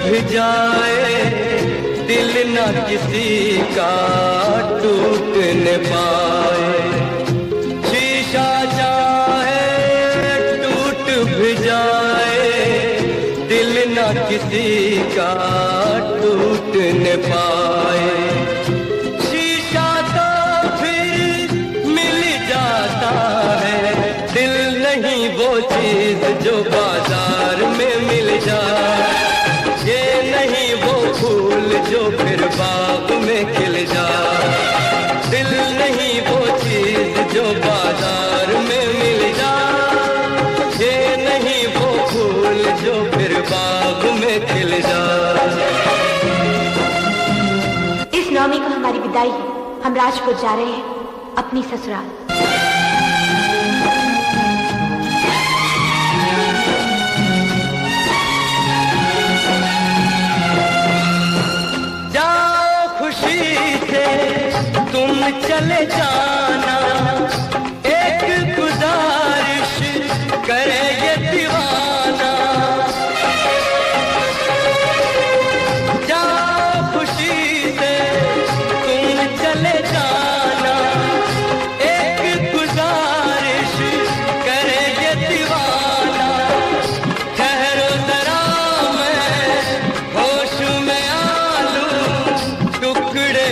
भी जाए दिल न किसी का टूट न पाए। शीशा चाहे टूट भी जाए दिल न किसी का टूट न पाए। शीशा तो फिर मिल जाता है, दिल नहीं वो चीज जो बाजार में मिल जाए। ये नहीं वो फूल जो फिर बाग में खिल जाए। दिल नहीं वो चीज जो बाजार में मिल जाए। ये नहीं वो फूल जो फिर बाग में खिल जाए। इस नौमी को हमारी विदाई है, हम राजपुर जा रहे हैं अपनी ससुराल। तुम चले जाना, एक गुजारिश करे ये दीवाना। जाओ खुशी से तुम चले जाना, एक गुजारिश करे ये दीवाना। ठहरो जरा मैं होश में आ लूं, टुकड़े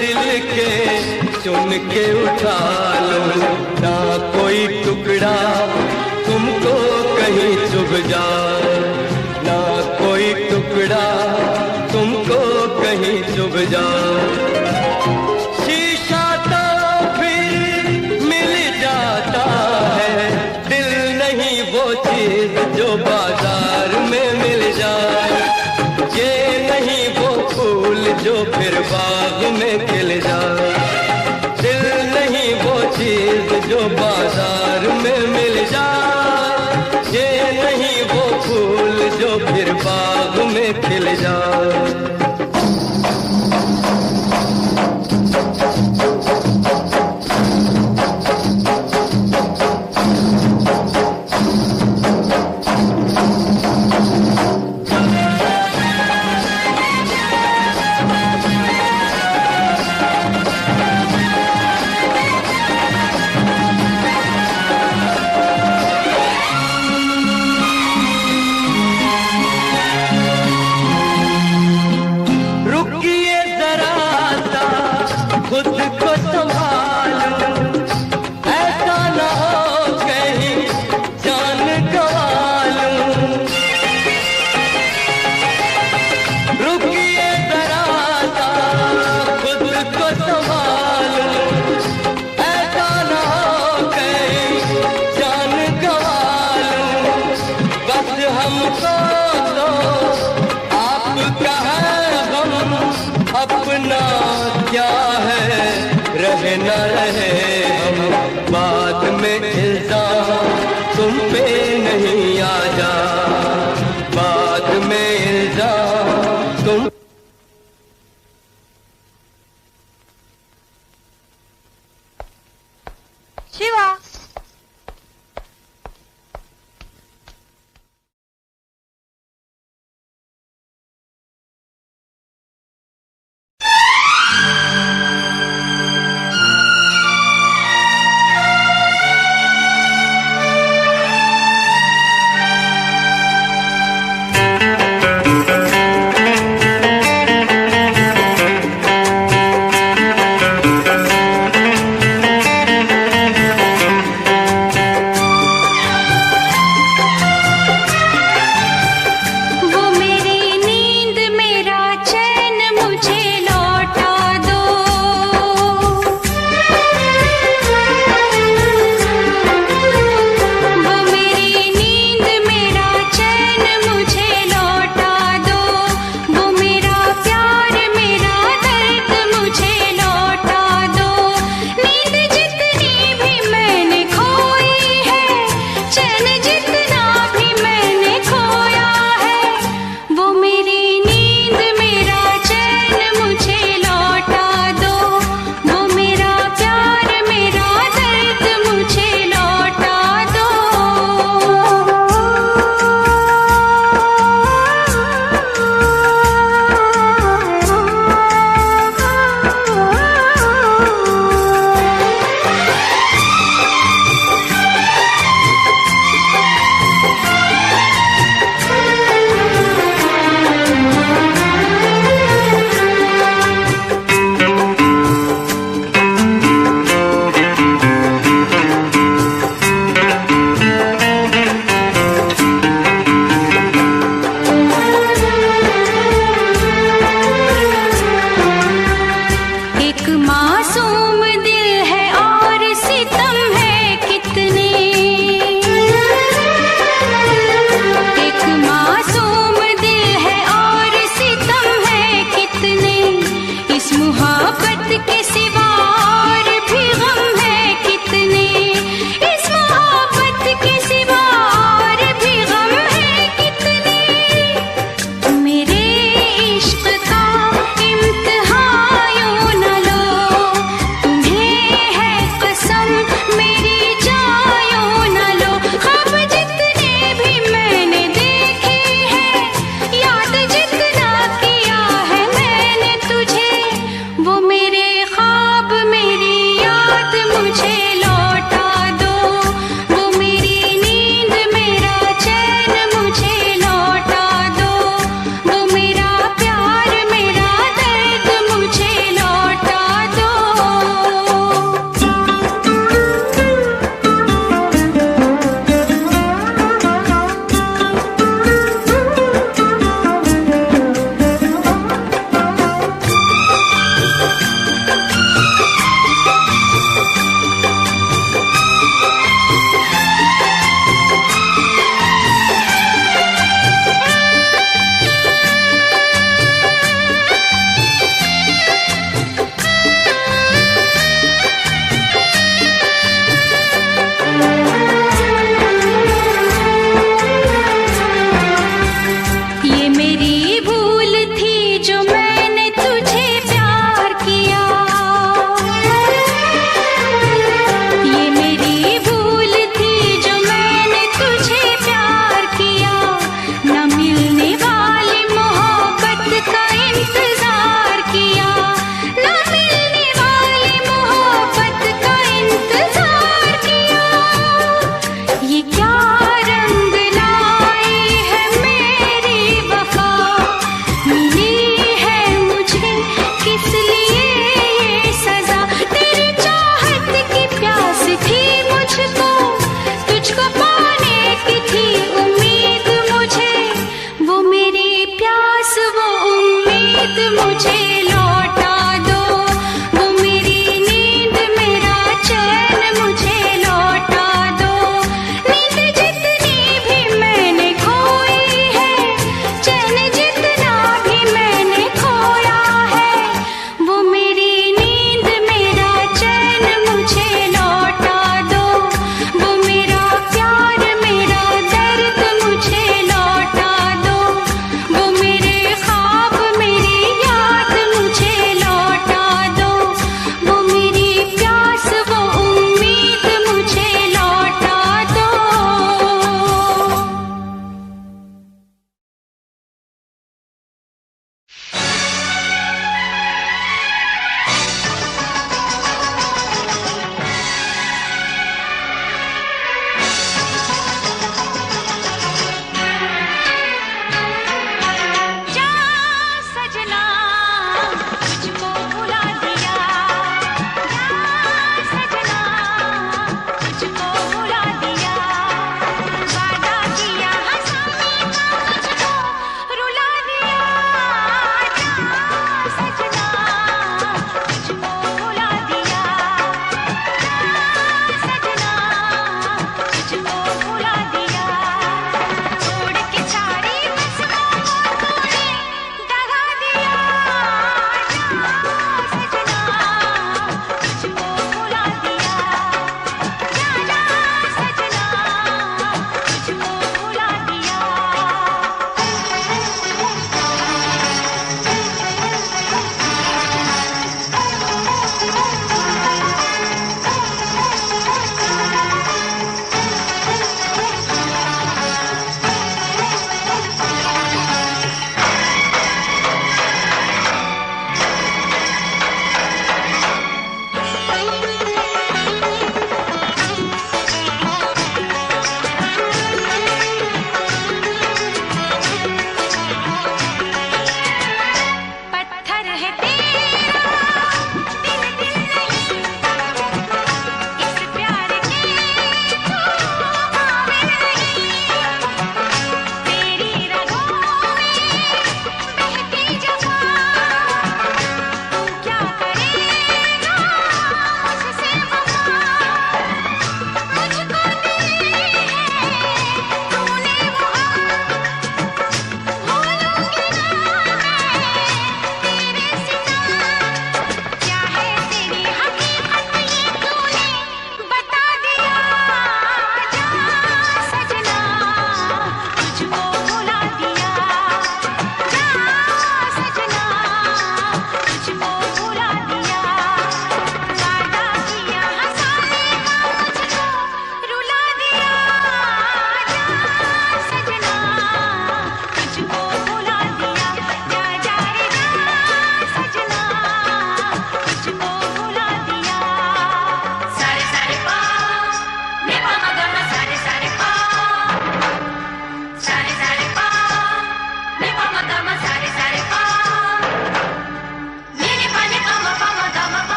दिल के चुन के उठा लो। ना कोई टुकड़ा तुमको कहीं चुभ जाए, ना कोई टुकड़ा तुमको कहीं चुभ जाए। शीशा तो फिर मिल जाता है, दिल नहीं वो चीज जो बाजार में मिल जाए। ये नहीं वो फूल जो फिर बाग में खिल जाए। दिल नहीं वो चीज जो बाजार में मिल जाए। ये नहीं वो फूल जो फिर बाग में खिल जाए। खुद को संभालो, ऐसा ना हो कहीं जान गंवा लूं। रुकिए जरा सा खुद को संभालो, ऐसा ना हो कहीं जान गंवा लूं। बस हमको तो आपका है गम, अपना क्या है रहे न रहे हम। बाद में इल्जाम तुम पे नहीं आ जा, बाद में इल्जाम तुम। शिवा,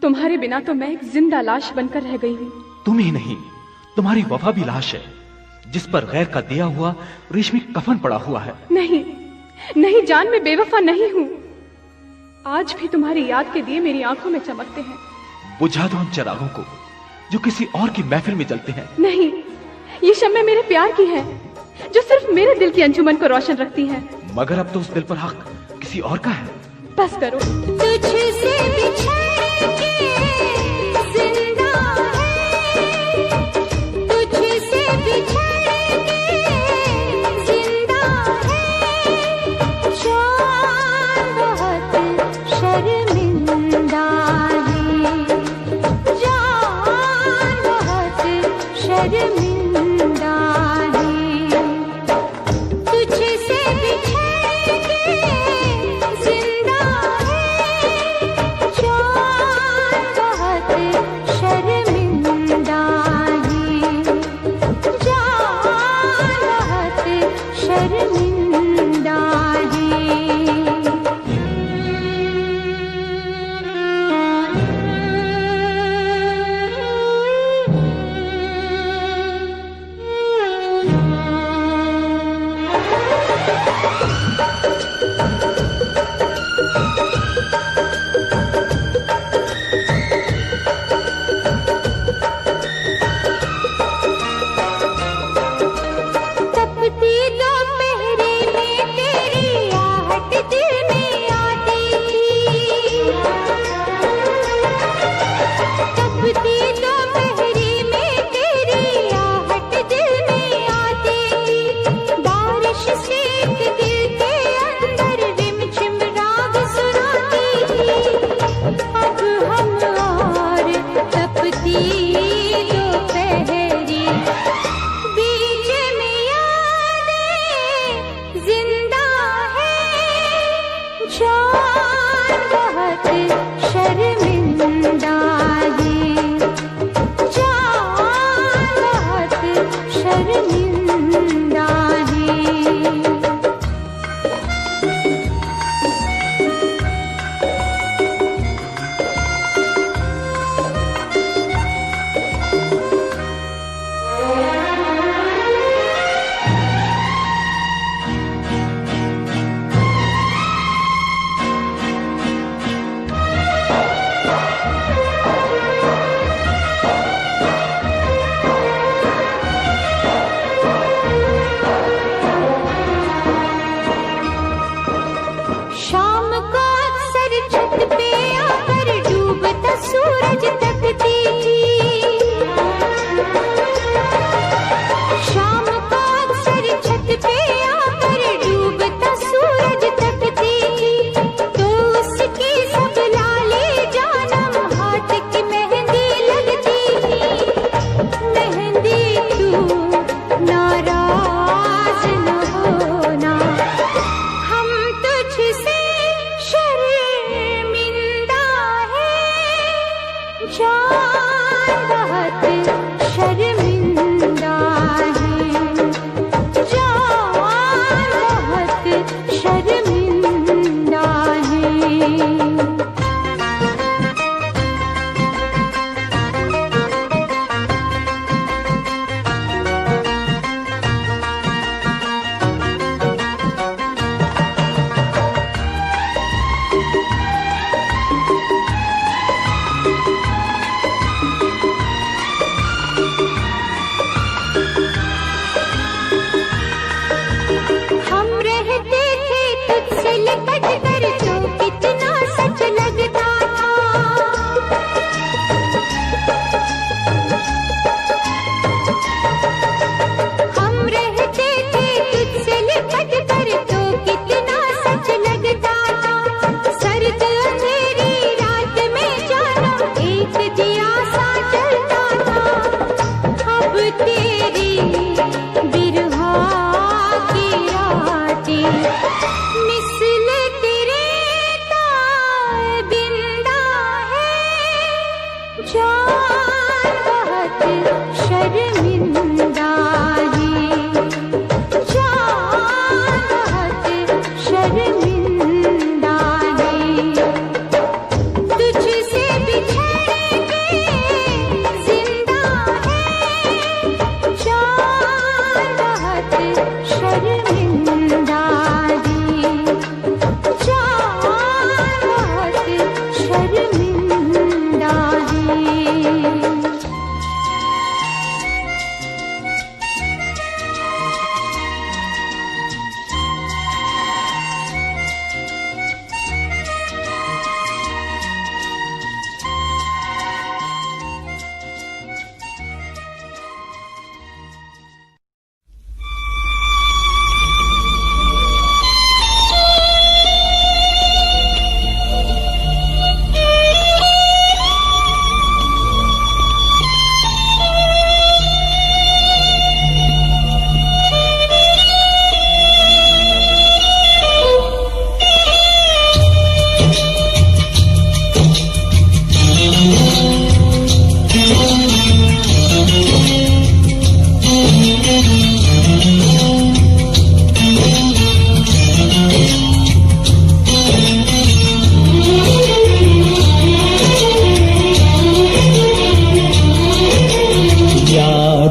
तुम्हारे बिना तो मैं एक जिंदा लाश बनकर रह गई हूँ। तुम ही नहीं, तुम्हारी वफा भी लाश है, जिस पर गैर का दिया हुआ रेशमी कफन पड़ा हुआ है। नहीं नहीं जान, मैं बेवफा नहीं हूँ। आज भी तुम्हारी याद के दिए मेरी आंखों में चमकते हैं। बुझा दो उन चिरागों को जो किसी और की महफिल में जलते हैं। नहीं, ये शम्में मेरे प्यार की है, जो सिर्फ मेरे दिल की अंजुमन को रोशन रखती है। मगर अब तो उस दिल पर हक किसी और का है। बस करो। तुझसे बिछड़ के जिंदा है, तुझसे बिछड़ के जिंदा है, जान बहुत शर्मिंदा है, जान बहुत शर्मिंदा है, तुझसे बिछड़ के जिंदा है, जान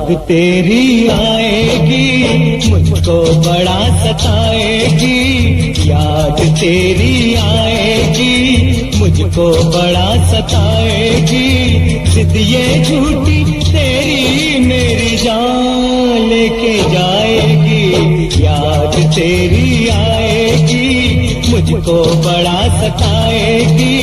तेरी आएगी मुझको बड़ा सताएगी, याद तेरी आएगी मुझको बड़ा सताएगी, जिद ये झूठी तेरी मेरी जान लेके जाएगी, याद तेरी आएगी मुझको बड़ा सताएगी,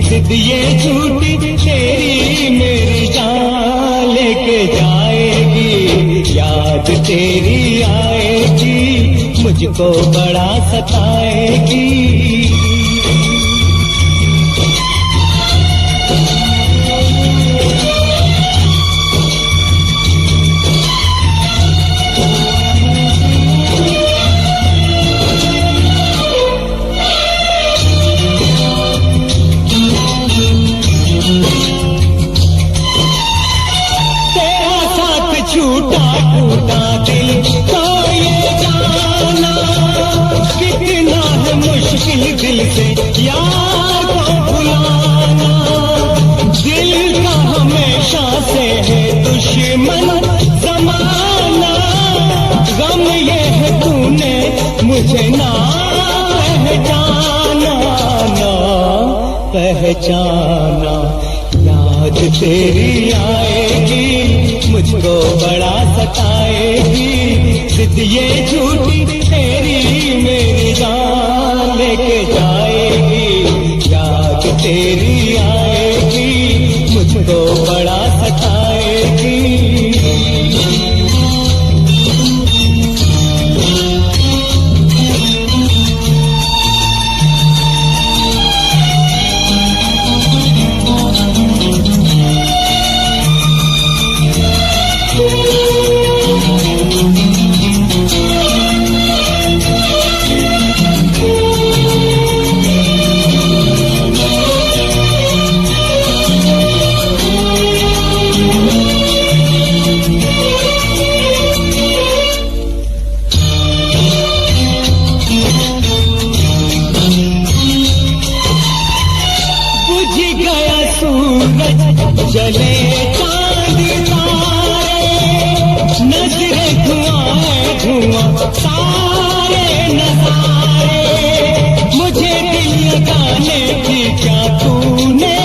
जिद ये झूठी तेरी मेरी जान लेके जाएगी, याद तेरी आएगी मुझको बड़ा सताएगी। दिल से यार को भुलाना, दिल का हमेशा से है दुश्मन जमाना, गम ये है तूने मुझे ना पहचाना, ना पहचाना, याद तेरी आएगी मुझको बड़ा सताएगी, जिद ये झूठी तेरी मेरी जान लेके जाएगी, याद तेरी आएगी मुझको बड़ा सताएगी। जले चांद तारे, नजरे धुआं धुआं सारे नजारे, मुझे दिल लगाने की क्या तूने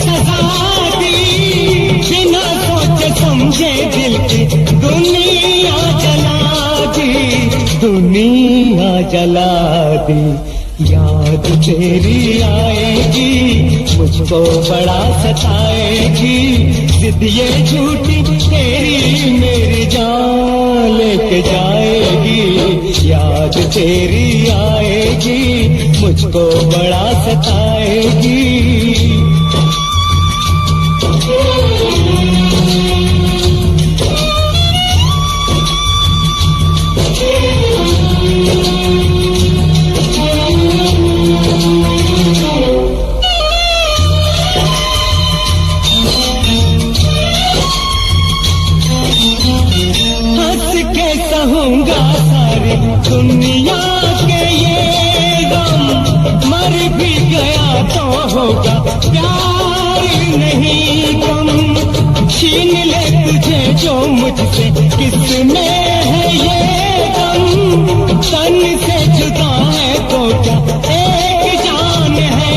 सजा दी, बिना सोचे समझे दिल की दुनिया जला दी, दुनिया जला दी, याद तेरी आएगी मुझको बड़ा सताएगी, जिद ये झूठी तेरी मेरी जान लेके जाएगी, याद तेरी आएगी मुझको बड़ा सताएगी। सहूंगा सारी दुनिया के ये गम, मर भी गया तो होगा प्यार नहीं कम, छीन ले तुझे जो मुझसे किसमें है ये गम, तन से जुदा है तो क्या एक जान है,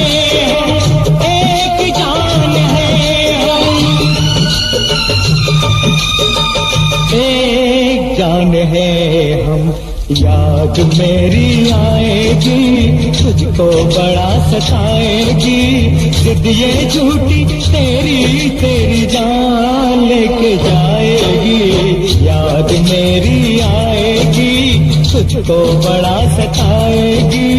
एक जान है हम, एक जान है हम, याद मेरी आएगी तुझको बड़ा सताएगी, जिद ये झूठी तेरी तेरी जान लेके जाएगी, याद मेरी आएगी तुझको बड़ा सताएगी।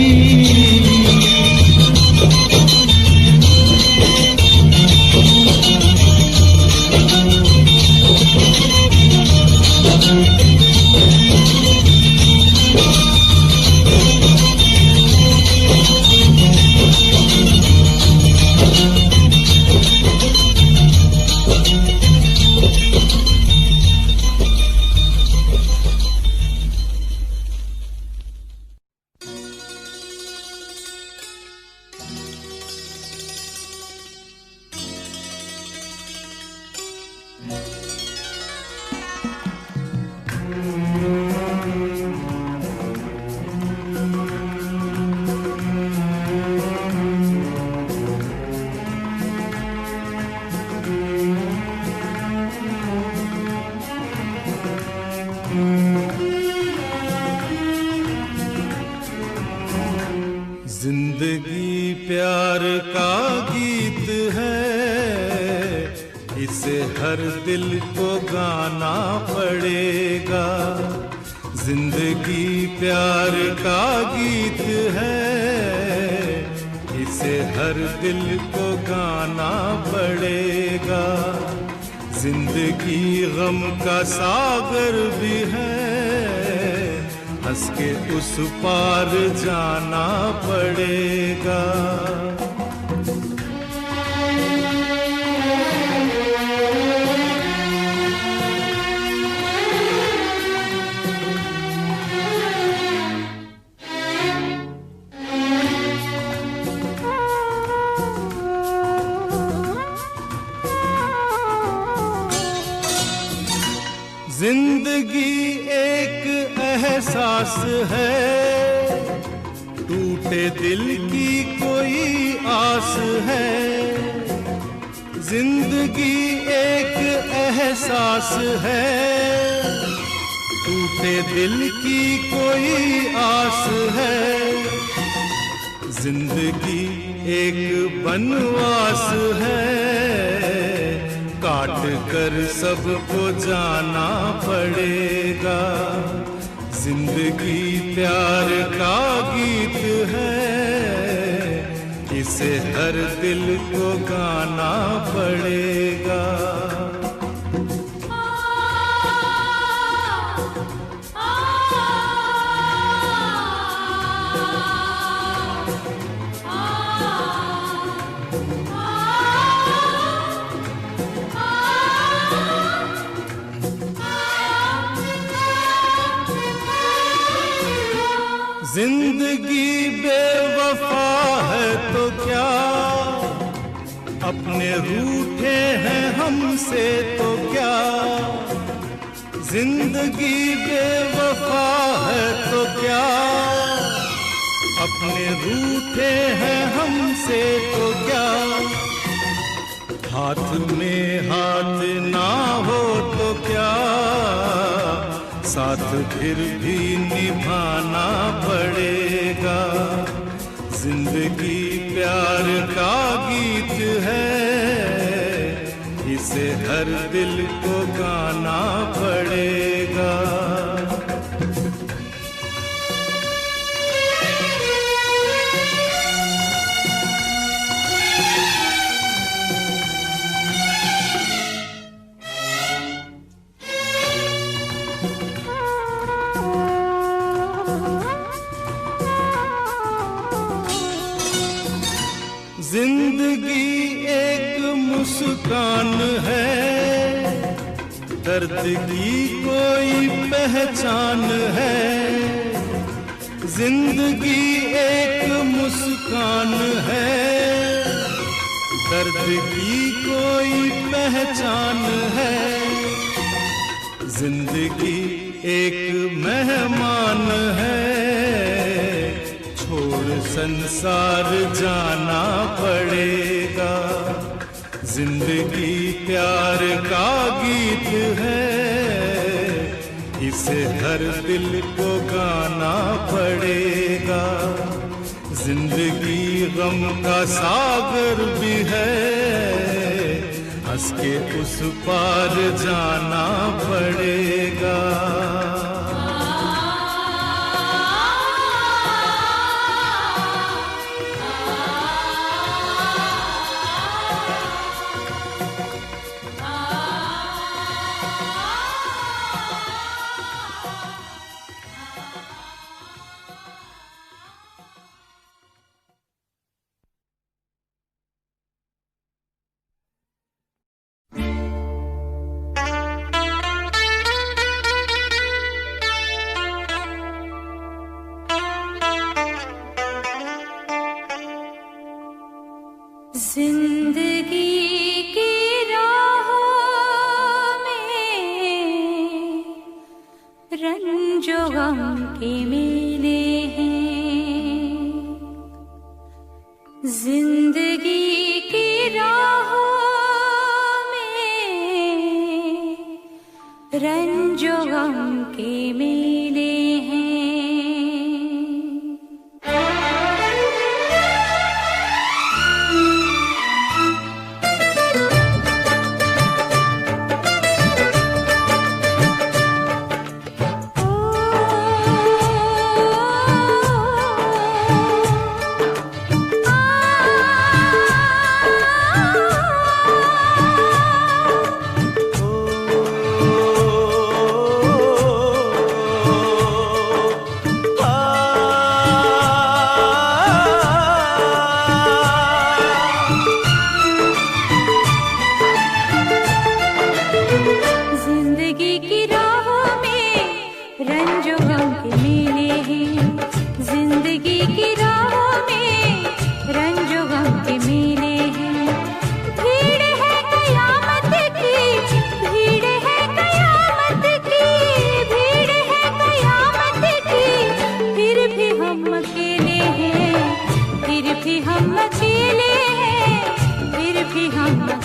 इसे हर दिल को गाना पड़ेगा। जिंदगी प्यार का गीत है, इसे हर दिल को गाना पड़ेगा। जिंदगी गम का सागर भी है, हंस के उस पार जाना पड़ेगा। जिंदगी एक एहसास है, टूटे दिल की कोई आस है। जिंदगी एक एहसास है, टूटे दिल की कोई आस है। जिंदगी एक बनवास है, काट कर सबको जाना पड़ेगा। जिंदगी प्यार का गीत है, इसे हर दिल को गाना पड़ेगा। जिंदगी बेवफा है तो क्या, अपने रूठे हैं हमसे तो क्या। जिंदगी बेवफा है तो क्या, अपने रूठे हैं हमसे तो क्या। हाथ में हाथ ना हो तो क्या, साथ फिर भी निभाना पड़ेगा। जिंदगी प्यार का गीत है, इसे हर दिल को गाना पड़ेगा। जिंदगी एक मुस्कान है, दर्द की कोई पहचान है। जिंदगी एक मुस्कान है, दर्द की कोई पहचान है। जिंदगी एक मेहमान है, छोड़ संसार जाना पड़ेगा। जिंदगी प्यार का गीत है, इसे हर दिल को गाना पड़ेगा। जिंदगी गम का सागर भी है, हंस के उस पार जाना पड़ेगा। जिंदगी की राहों में रंजो गम के मेले हैं। जिंदगी की राहों में रंजो गम के मेले हैं।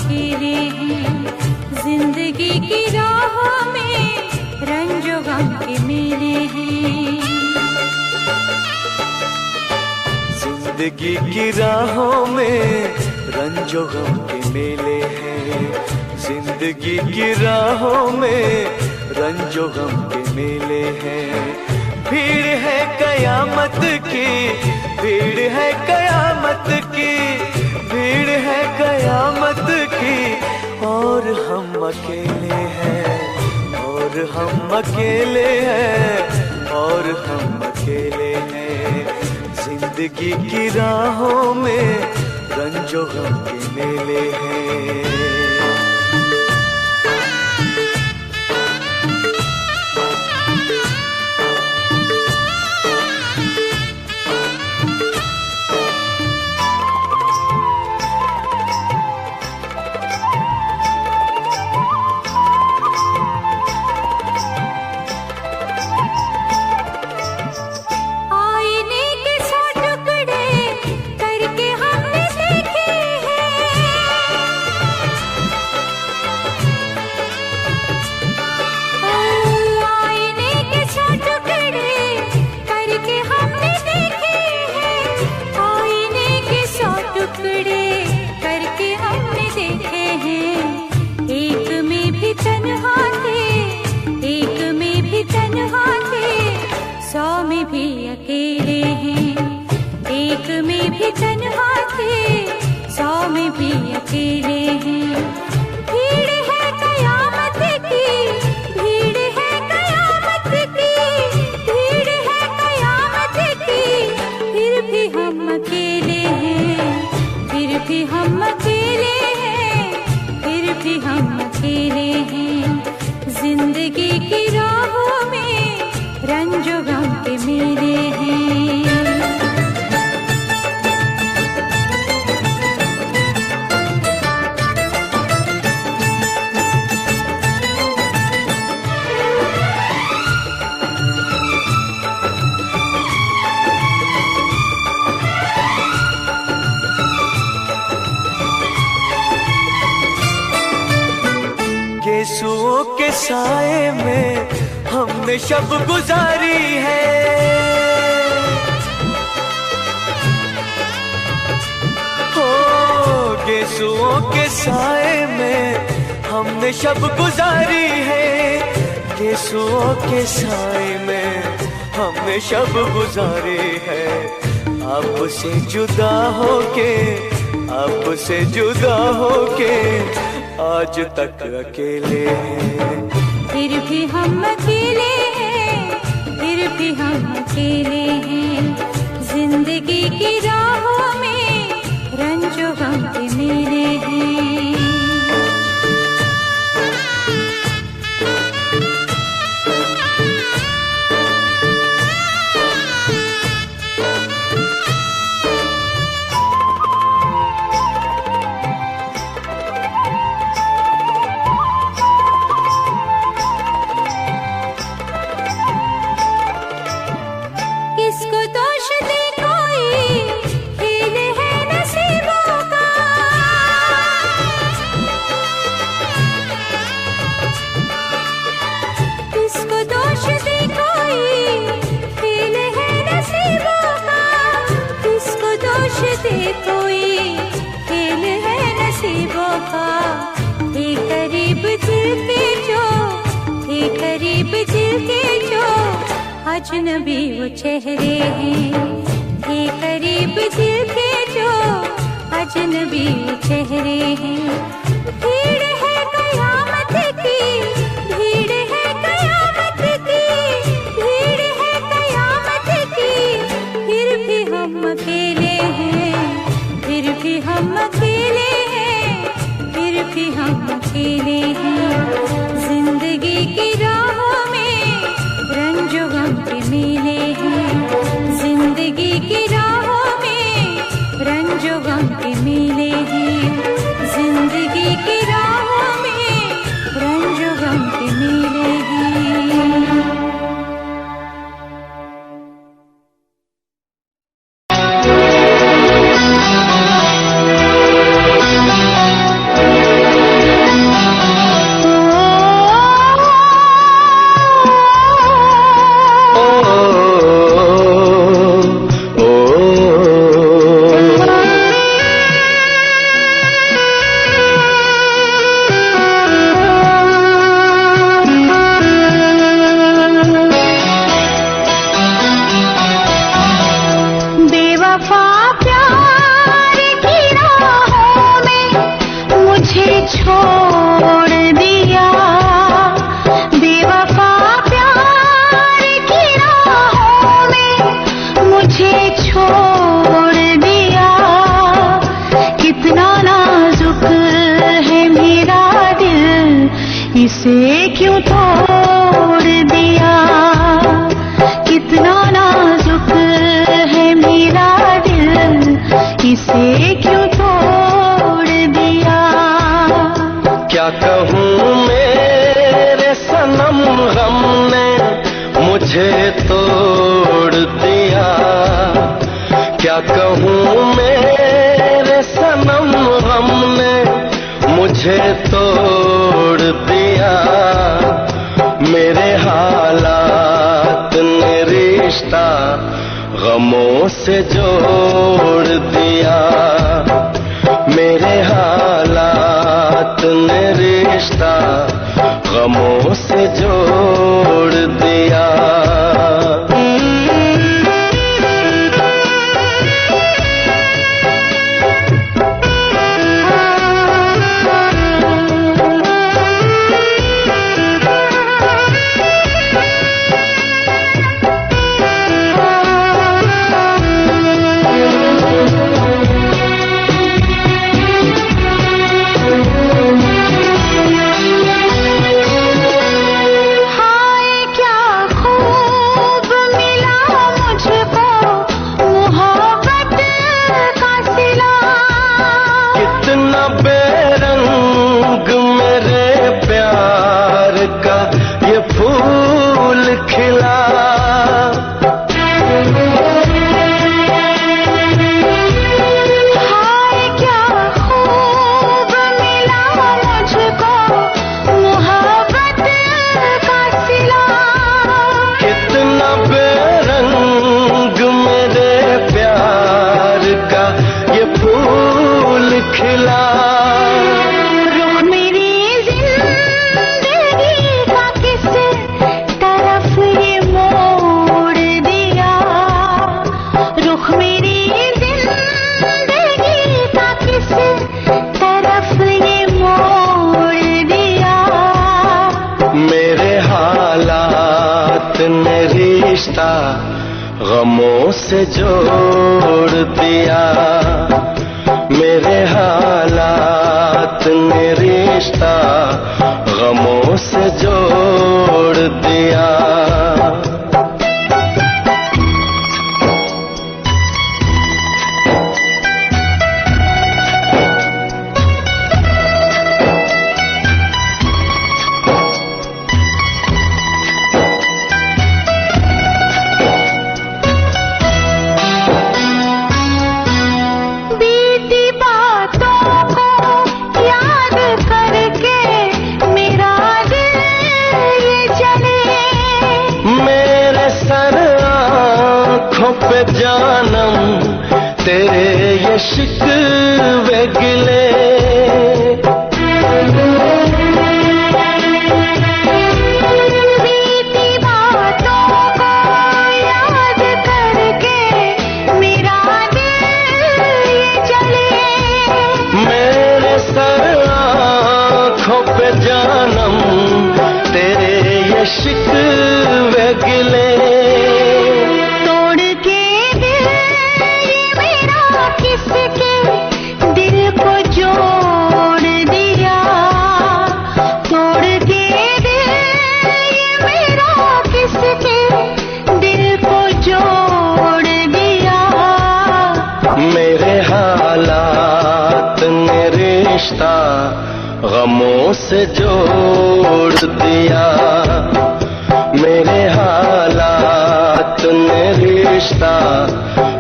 अकेले हैं। जिंदगी की राहों में रंजो गम के मेले हैं। जिंदगी की राहों में रंजो गम के मेले हैं। जिंदगी की राहों में रंजो गम के मेले हैं। भीड़ है कयामत की, भीड़ है कयामत की, भीड़ है कयामत की, और हम अकेले हैं, और हम अकेले हैं, और हम अकेले हैं। जिंदगी की राहों में रंजो गम के मेले हैं। यीशुओं के साए में हमने शब गुजारी है। हो यीशुओं के साए में हमने शब गुजारी है। यीशुओं के साए में हमने शब गुजारी है। आपसे जुदा होके, आपसे जुदा होके आज तक अकेले हैं। फिर भी हम अकेले हैं, फिर भी हम अकेले हैं। जिंदगी की राहों में रंजो गम के मेले हैं। अजनबी वो चेहरे हैं, ये करीब दिल के जो अजनबी वो चेहरे हैं। भीड़ है कयामत की, भीड़ है कयामत की, भीड़ है कयामत की। फिर भी हम अकेले हैं, फिर भी हम अकेले हैं, फिर भी हम अकेले हैं। जिंदगी की राहों में रंजो गम के मेले हैं। जिंदगी की राहों में रंजो गम के मेले हैं। जिंदगी की राहों में रंजो गम के मेले हैं। इसे क्यों तोड़ दिया। कितना नाजुक है मेरा दिल, इसे क्यों तोड़ दिया। क्या कहूँ मेरे सनम गम ने मुझे तोड़ दिया। क्या कहूँ मेरे सनम गम ने मुझे तोड़ दिया। मेरे हालात ने रिश्ता गमों से जोड़ दिया। मेरे हालात ने रिश्ता गमों से जोड़ दिया। गमों से जोड़ दिया। मेरे हालात ने रिश्ता गमों से जोड़ दिया। जानम तेरे ये शिकवे गिले। बीती बातों को याद करके मेरा दिल ये जले। मेरे सर आँखों पे जानम तेरे ये शिकवे गिले। गमों से जोड़ दिया। मेरे हालात ने रिश्ता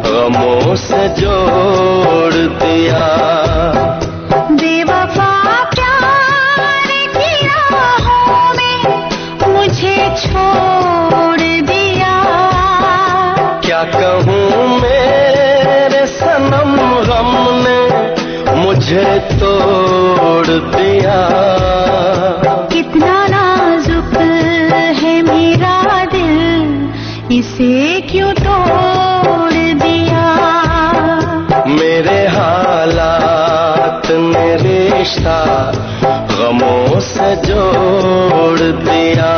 गमों से जोड़ दिया। बेवफा प्यार की राहों में मुझे छोड़ दिया। क्या कहूँ मेरे सनम गम ने मुझे तोड़ दिया। कितना नाजुक है मेरा दिल, इसे क्यों तोड़ दिया। मेरे हालात ने रिश्ता गमों से जोड़ दिया।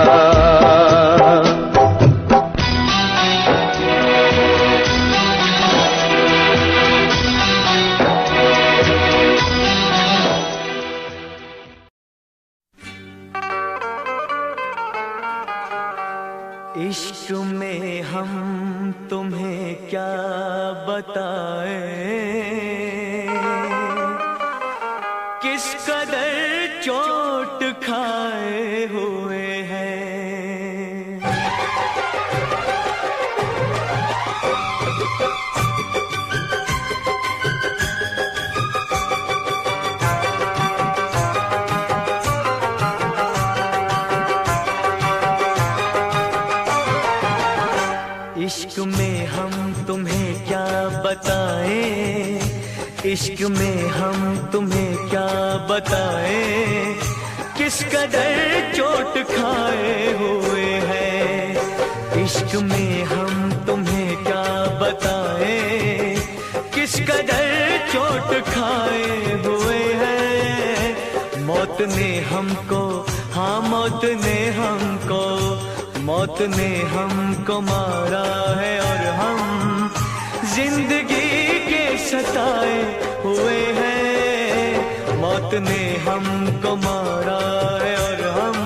इश्क में हम तुम्हें क्या बताएं, किस कदर चोट खाए हुए हैं। इश्क में हम तुम्हें क्या बताएं, इश्क में हम तुम्हें क्या बताएं, किस कदर चोट खाए हुए हैं। इश्क में हम तुम्हें क्या बताएं, किस कदर चोट खाए हुए हैं। मौत ने हमको, हाँ मौत ने हमको, मौत ने हमको मारा है और हम जिंदगी के सताए हुए हैं। मौत ने हमको मारा है और हम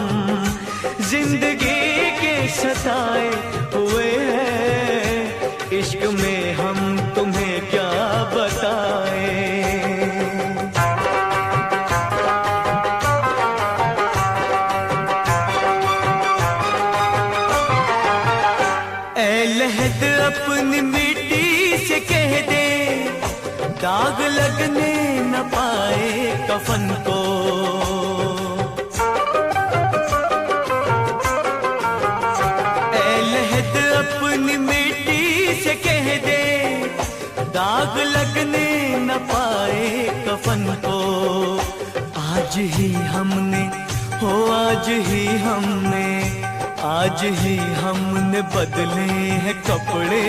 जिंदगी के सताए हुए हैं। इश्क में हम तुम्हें क्या बताएं। लहद अपनी मिट्टी से कह दे, दाग लगने न पाए कफन को। ऐ लहद अपनी मिट्टी से कह दे, दाग लगने न पाए कफन को। आज ही हमने, हो आज ही हमने, आज ही हमने बदले हैं कपड़े,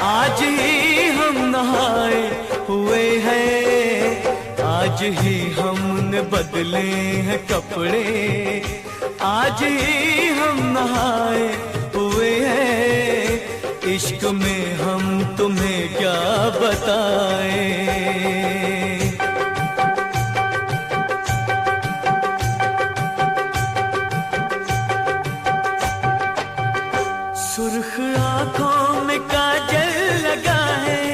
आज ही हम नहाए हुए हैं। आज ही हमने बदले हैं कपड़े, आज ही हम नहाए हुए हैं। इश्क में हम तुम्हें क्या बताएं। सुर्ख आंखों में काजल लगा है,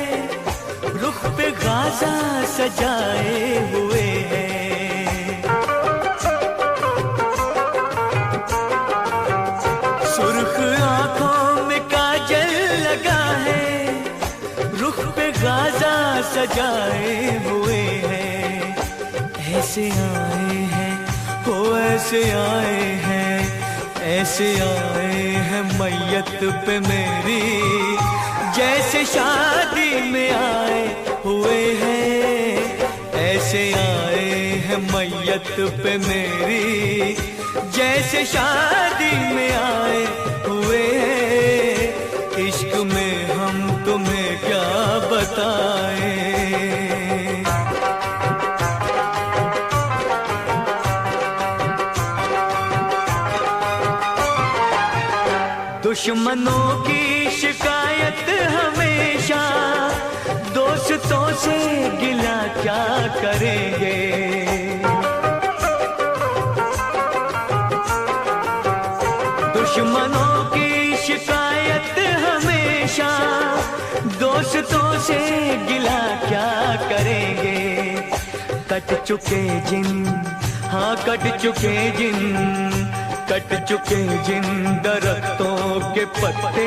रुख पे गाजा सजाए हुए हैं। सुर्ख आंखों में काजल लगा है, रुख पे गाजा सजाए हुए हैं। ऐसे आए हैं, हो ऐसे आए हैं, ऐसे आए हैं मैयत पे मेरी, जैसे शादी में आए हुए हैं। ऐसे आए हैं मैयत पे मेरी, जैसे शादी में आए हुए हैं। इश्क में हम तुम्हें क्या बताएं। दुश्मनों की शिकायत हमेशा, दोस्तों से गिला क्या करेंगे। दुश्मनों की शिकायत हमेशा, दोस्तों से गिला क्या करेंगे। कट चुके जिन, हाँ कट चुके जिन, कट चुके जिन दरख्तों के पत्ते,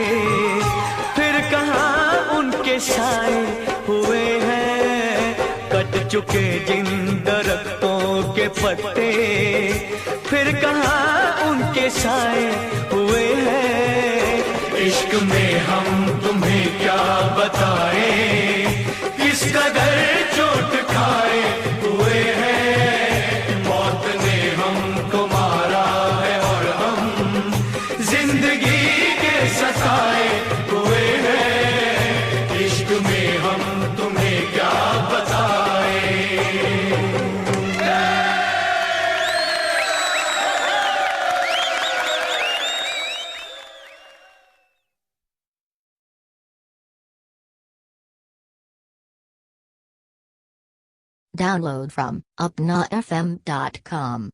फिर कहाँ उनके साए हुए हैं। कट चुके जिन दरख्तों के पत्ते, फिर कहाँ उनके साए हुए हैं। इश्क में हम तुम्हें क्या बताएं, किस कदर चोट खाए हुए हैं। मौत ने हमको मारा है और हम जिंदगी के सताए हुए हैं। इश्क में हम तुम्हें क्या बताएं। Download from upnafm.com.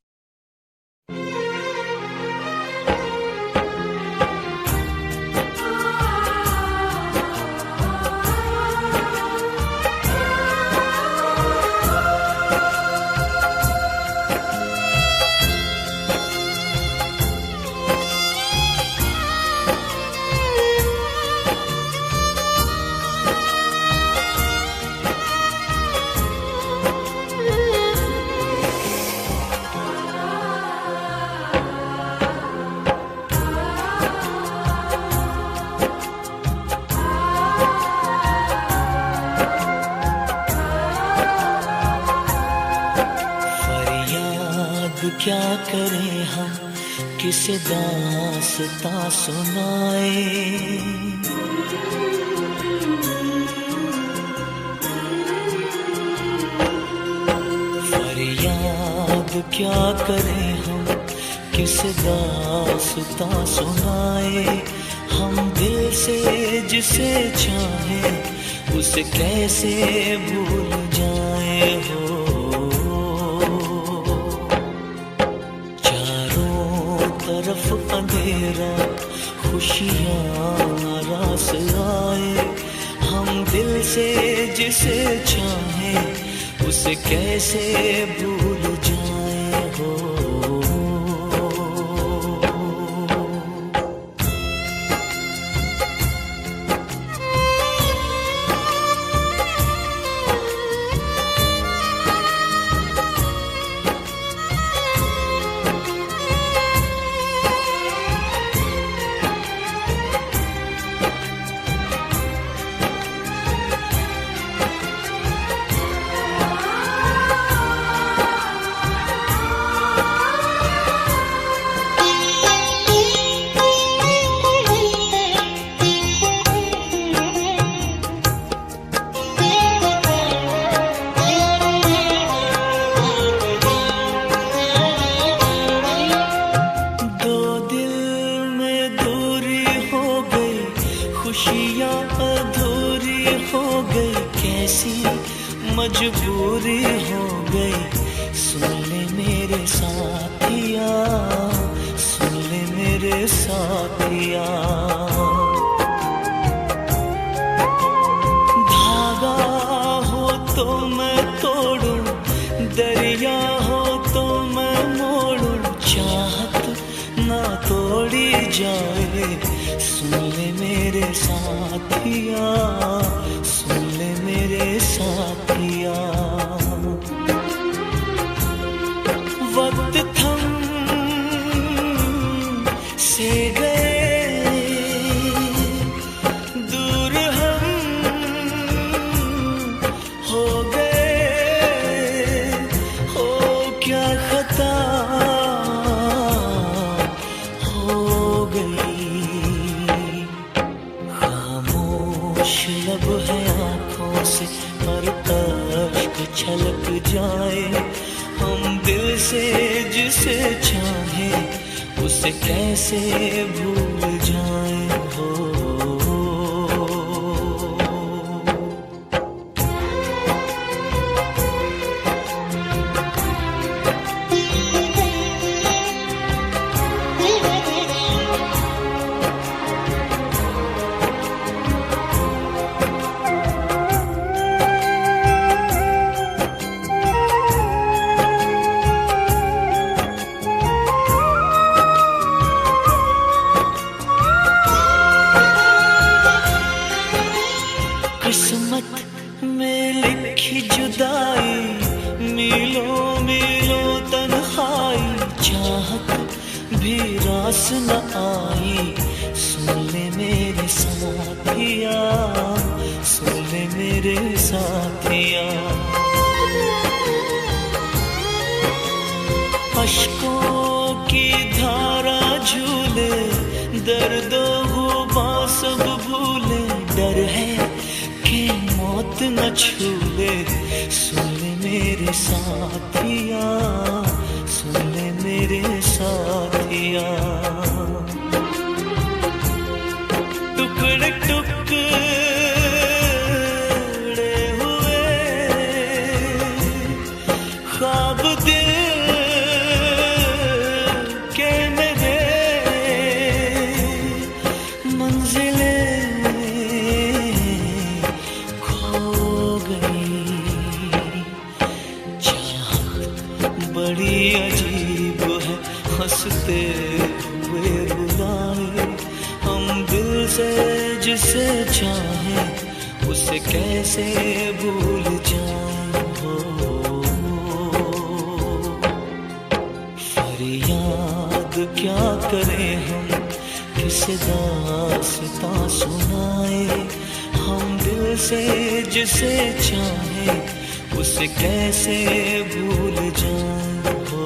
क्या करें हम, किसे दास्तां सुनाए। फरियाद क्या करें हम, किसे दास्तां सुनाए। हम दिल से जिसे चाहे उसे कैसे भूल जाए हो। चारों तरफ अंधेरा, खुशियाँ नाराज आए। हम दिल से जिसे चाहे उसे कैसे भूल जाए हो। खुशियाँ अधूरी हो गई, कैसी मजबूरी हो गई। सुन ले मेरे साथिया, सुन ले मेरे साथिया। धागा हो तो मैं तोड़ूं, दरिया हो तो मैं मोड़ूं, चाहत ना तोड़ी जाए। सुन ले मेरे साथिया, सुन ले मेरे साथिया। वक्त थम से गए, दूर हम हो गए। हो क्या खता हो गई। लब है आँखों से पर अश्क छलक जाए। हम दिल से जिसे चाहे उसे कैसे भूल जाए हो। किस्मत में लिखी जुदाई, मीलों मीलों तन्हाई, चाहत भी रास न आई। सुन ले मेरे साथिया, सुन ले मेरे साथिया। अश्कों की धारा झूले, दर्दो गुबां सब भूले। डर है कि मौत न छूले। सुन ले मेरे साथिया, सुन ले मेरे साथिया। टुकड़े टुकड़े हुए ख्वाब दिल के मेरे, मंजिलें खो गई। चाहत बड़ी अजीब है, हंसते हुए रुलाए। हम दिल से जिसे चाहे उसे कैसे भूल जाए हो। फरियाद क्या करें हम, किसे दास्तां सुनाए। हम दिल से जिसे चाहे उसे कैसे भूल जाए हो।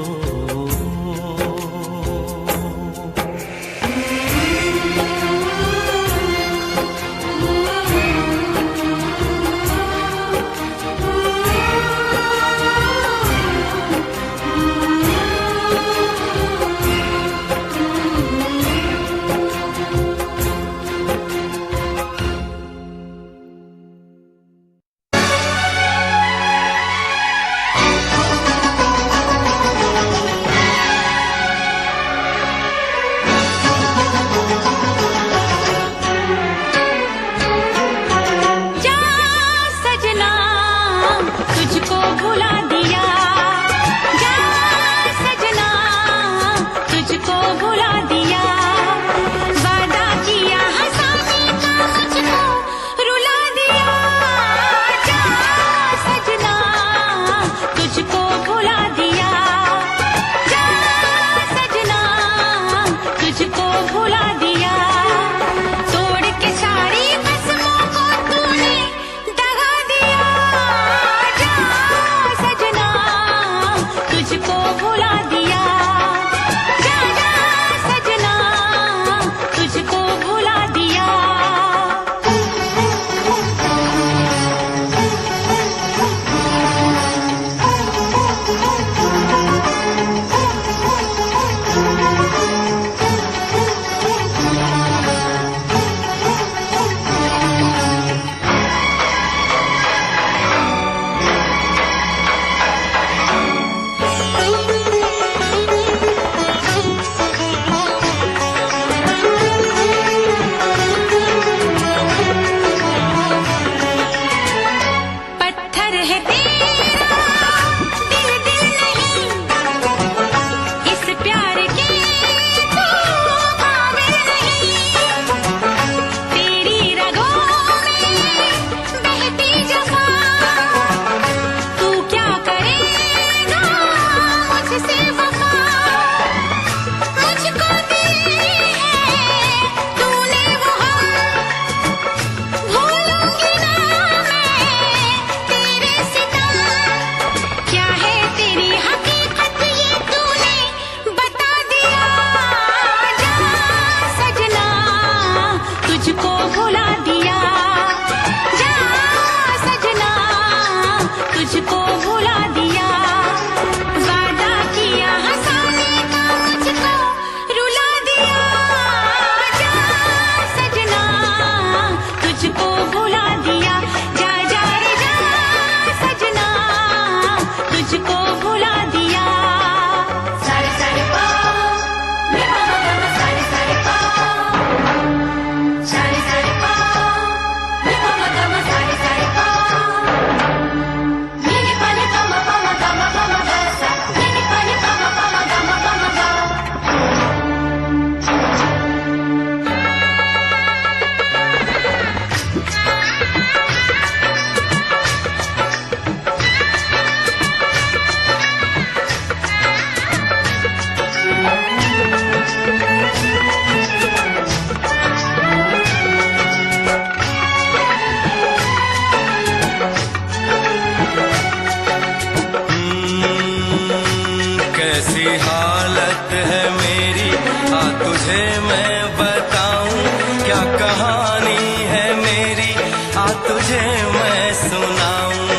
हालत है मेरी, आ तुझे मैं बताऊं क्या कहानी है मेरी, आ तुझे मैं सुनाऊं।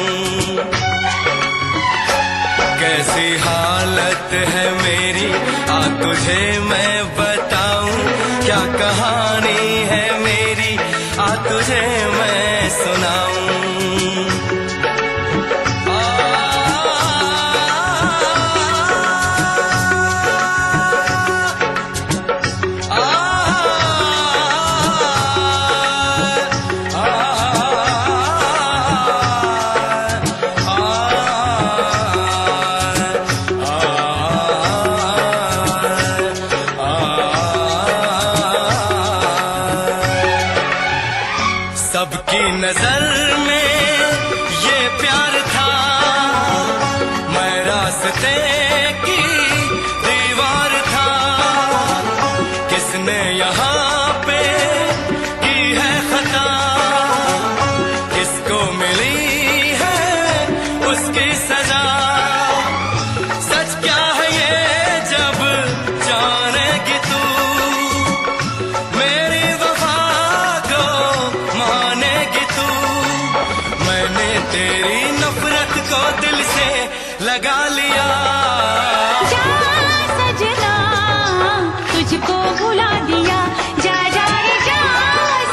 कैसी हालत है मेरी, आ तुझे मैं बताऊं क्या कहानी है मेरी, आ तुझे मैं सुनाऊं। सबकी नजर में ये प्यार था, मैं रास्ते की दीवार था। किसने यहाँ पे की है खता, किसको मिली है उसकी सजा। सच क्या है ये जब जानेगी तू, मेरी वफा को मानेगी तू। मैंने तेरी नफरत को दिल से लगा लिया। जा सजना तुझको भुला दिया, जा जा रे जा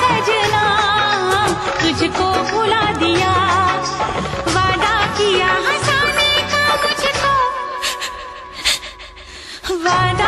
सजना तुझको भुला दिया। वादा किया हंसाने का मुझको, वादा